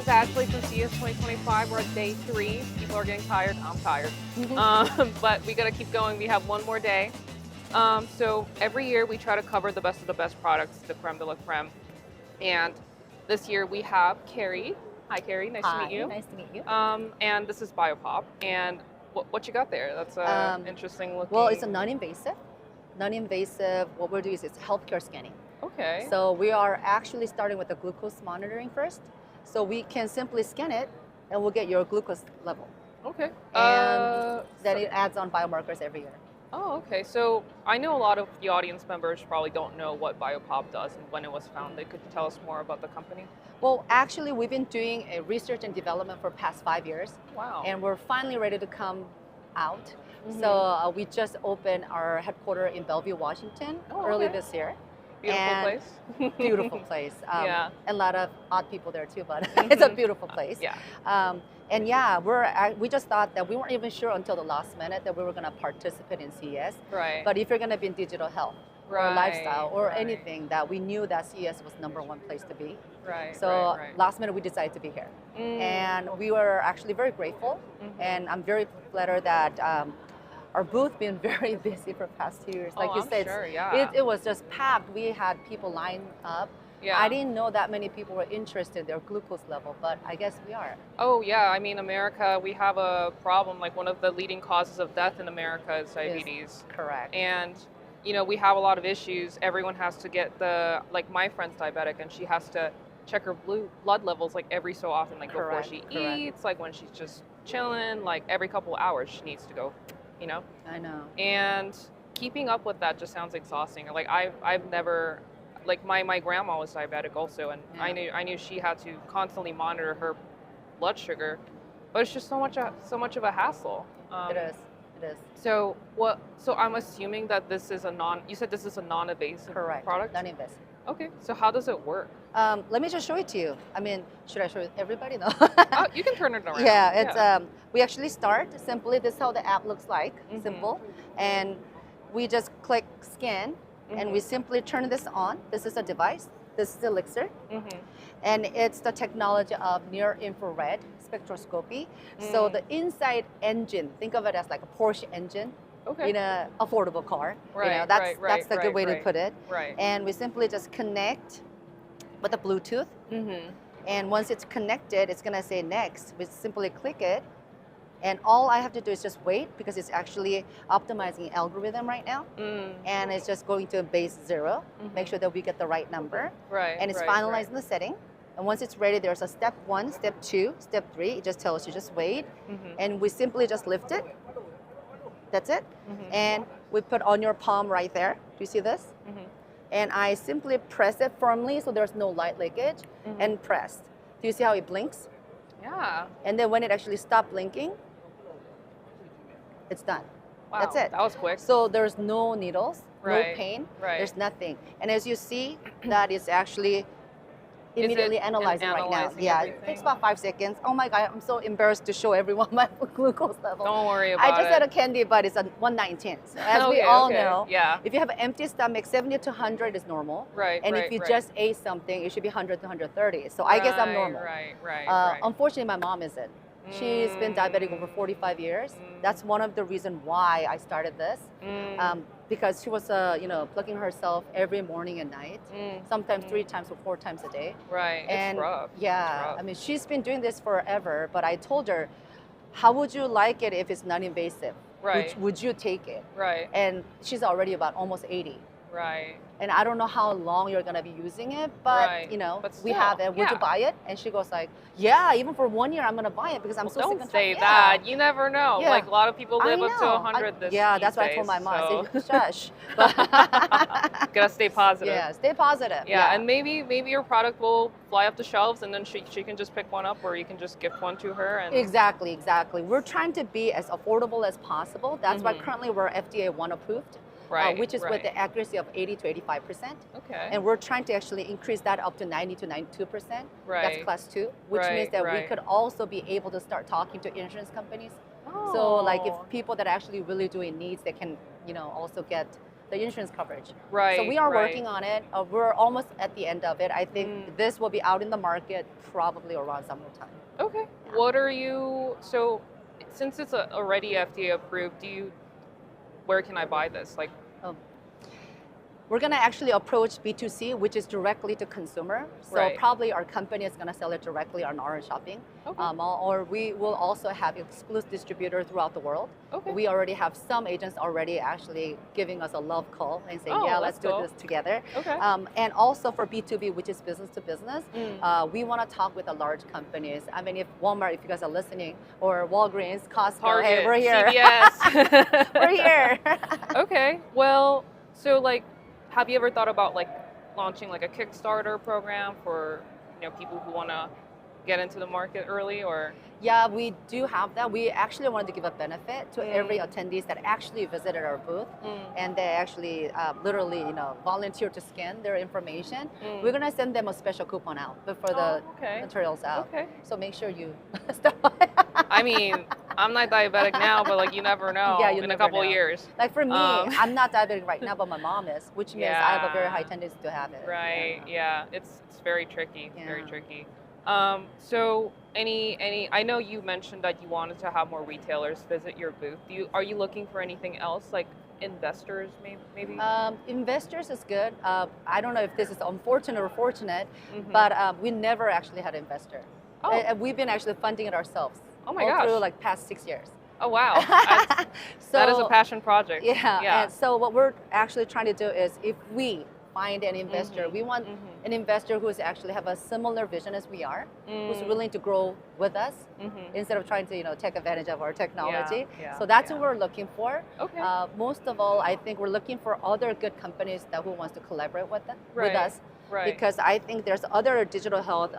is actually from CES 2025. We're at day 3. People are getting tired. I'm tired. But we got to keep going. We have one more day. So every year we try to cover the best of the best products, the creme de la creme. And this year we have Carrie. Hi, Carrie. Nice to meet you. Nice to meet you. And this is Biopop. And what you got there? That's interesting looking. Well, it's a non-invasive. Non-invasive, what we'll do is it's healthcare scanning. Okay. So we are actually starting with the glucose monitoring first. So we can simply scan it and we'll get your glucose level. Okay. And then it adds on biomarkers every year. Oh, okay. So I know a lot of the audience members probably don't know what Biopop does and when it was founded. Could you tell us more about the company? Well, actually, we've been doing a research and development for the past 5 years. Wow. And we're finally ready to come out. So we just opened our headquarters in Bellevue, Washington early this year. Beautiful place. Beautiful place. Yeah. A lot of odd people there too, but it's a beautiful place. Yeah. And yeah, we just thought that we weren't even sure until the last minute that we were going to participate in CES. Right. But if you're going to be in digital health or lifestyle or anything, that we knew that CES was #1 place to be. Right. So last minute we decided to be here. And we were actually very grateful. And I'm very flattered that our booth been very busy for the past 2 years. Like you said, sure, it was just packed. We had people lined up. Yeah. I didn't know that many people were interested in their glucose level, but I guess we are. Oh yeah, I mean America, we have a problem. Like one of the leading causes of death in America is diabetes. Correct. And you know, we have a lot of issues. Everyone has to get like my friend's diabetic and she has to check her blood levels like every so often, like before she eats, like when she's just chilling, like every couple of hours she needs to go, you know? I know. And keeping up with that just sounds exhausting. Like I've never, like my grandma was diabetic also, and I knew she had to constantly monitor her blood sugar, but it's just so much of a hassle. It is. So I'm assuming that this is you said this is a non-invasive product? Non-invasive. Okay, so how does it work? Let me just show it to you. I mean, should I show it everybody? No. Oh, you can turn it around. Yeah, it's we actually start simply. This is how the app looks like, simple, and we just click scan, and we simply turn this on. This is a device. This is Elixir, and it's the technology of near-infrared spectroscopy. So the inside engine, think of it as like a Porsche engine. In an affordable car. Right, you know, that's the good way to put it. Right. And we simply just connect with the Bluetooth. And once it's connected, it's gonna say next. We simply click it. And all I have to do is just wait because it's actually optimizing algorithm right now. And it's just going to base 0, make sure that we get the right number. And it's finalizing the setting. And once it's ready, there's a step 1, step 2, step 3. It just tells you just wait. And we simply just lift it. That's it. And we put on your palm right there. Do you see this? And I simply press it firmly so there's no light leakage and press. Do you see how it blinks? Yeah. And then when it actually stops blinking, it's done. Wow, that's it. That was quick. So there's no needles, no pain, there's nothing. And as you see, that is actually immediately analyzing right now. Yeah, it takes about 5 seconds. Oh my God, I'm so embarrassed to show everyone my glucose level. Don't worry about it. I just had a candy, but it's a 119. So as we all know, if you have an empty stomach, 70 to 100 is normal. And if you just ate something, it should be 100 to 130. So I guess I'm normal. Unfortunately, my mom isn't. She's been diabetic over 45 years. That's one of the reasons why I started this. Because she was, plugging herself every morning and night, sometimes 3 times or 4 times a day. And it's rough. Yeah, it's rough. I mean, she's been doing this forever, but I told her, how would you like it if it's non-invasive? Would you take it? And she's already about almost 80. And I don't know how long you're gonna be using it, but we have it. Would you buy it? And she goes like, yeah, even for 1 year, I'm gonna buy it because I'm so sick and Don't say tired. that. You never know. Like a lot of people live up to 100 these that's what I days, told my mom. so. I said, shush. Gotta stay positive. Yeah, stay positive. Yeah, and maybe your product will fly up the shelves, and then she can just pick one up, or you can just gift one to her. And Exactly. We're trying to be as affordable as possible. That's why currently we're FDA 1 approved. Which is with the accuracy of 80 to 85%. And we're trying to actually increase that up to 90 to 92%. That's class 2, which means that we could also be able to start talking to insurance companies. So like if people that are actually really doing needs, they can also get the insurance coverage. Right. So we are right. working on it. We're almost at the end of it. I think this will be out in the market probably around summertime. Okay. Yeah. What are you? So, since it's already FDA approved, where can I buy this? Like, We're going to actually approach B2C, which is directly to consumer. So Right. probably our company is going to sell it directly on our shopping. Okay. Or we will also have exclusive distributors throughout the world. Okay. We already have some agents already actually giving us a love call and saying, Oh, yeah, that's let's do cool. this together. Okay. And also for B2B, which is business to business, we want to talk with the large companies. I mean, if Walmart, if you guys are listening, or Walgreens, Costco, Target, hey, we're here. CVS. We're here. Okay. Well, so like, have you ever thought about like launching like a Kickstarter program for people who want to get into the market early, or? Yeah, we do have that. We actually wanted to give a benefit to every attendees that actually visited our booth, and they actually literally, volunteer to scan their information. We're gonna send them a special coupon out before the okay. materials out. Okay. So make sure you stop by. I mean, I'm not diabetic now, but like you never know Yeah, you in a never couple know. years. Like for me, I'm not diabetic right now, but my mom is, which means I have a very Yeah. high tendency to have it. Right. Yeah. It's very tricky. Yeah. Very tricky. So I know you mentioned that you wanted to have more retailers visit your booth. Are you looking for anything else, like investors maybe? Investors is good. I don't know if this is unfortunate or fortunate, Mhm. but we never actually had an investor. Oh. We've been actually funding it ourselves. Oh my all gosh. through like past 6 years. Oh wow. So That is a passion project. Yeah. Yeah. And so what we're actually trying to do is, if we find an investor, we want an investor who's actually have a similar vision as we are, who's willing to grow with us instead of trying to take advantage of our technology. Yeah, So that's yeah. what we're looking for. Okay. Most of all, I think we're looking for other good companies who wants to collaborate with Right. us. Right. Because I think there's other digital health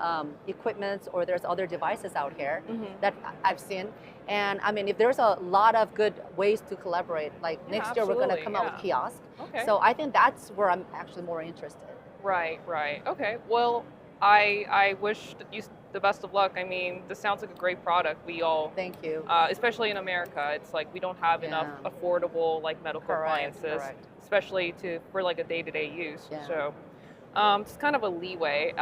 equipments, or there's other devices out here that I've seen. And I mean, if there's a lot of good ways to collaborate, like Yeah, next year we're going to absolutely, come out with kiosks. Okay. So I think that's where I'm actually more interested. Right. Okay. Well, I wish you the best of luck. I mean, this sounds like a great product. We all, Thank you. especially in America, it's like we don't have enough Yeah. affordable like medical Correct, appliances, correct. especially for like a day-to-day use. Yeah. So. It's kind of a leeway.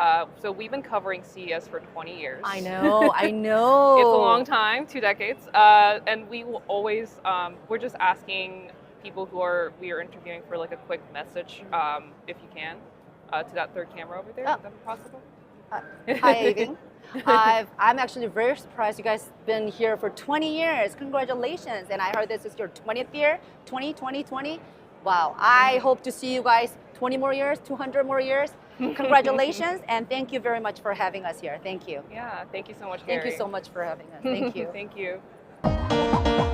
So we've been covering CES for 20 years. I know, I know. It's a long time, 2 decades. And we will always, we're just asking people we are interviewing for like a quick message, if you can, to that third camera over there. Oh. Would that be possible? Hi, Aving. I'm actually very surprised you guys been here for 20 years. Congratulations. And I heard this is your 20th year, 2020. Wow. I hope to see you guys 20 more years, 200 more years. Congratulations, and thank you very much for having us here. Thank you. Yeah, thank you so much, Thank Gary. you so much for having us. Thank you. Thank you.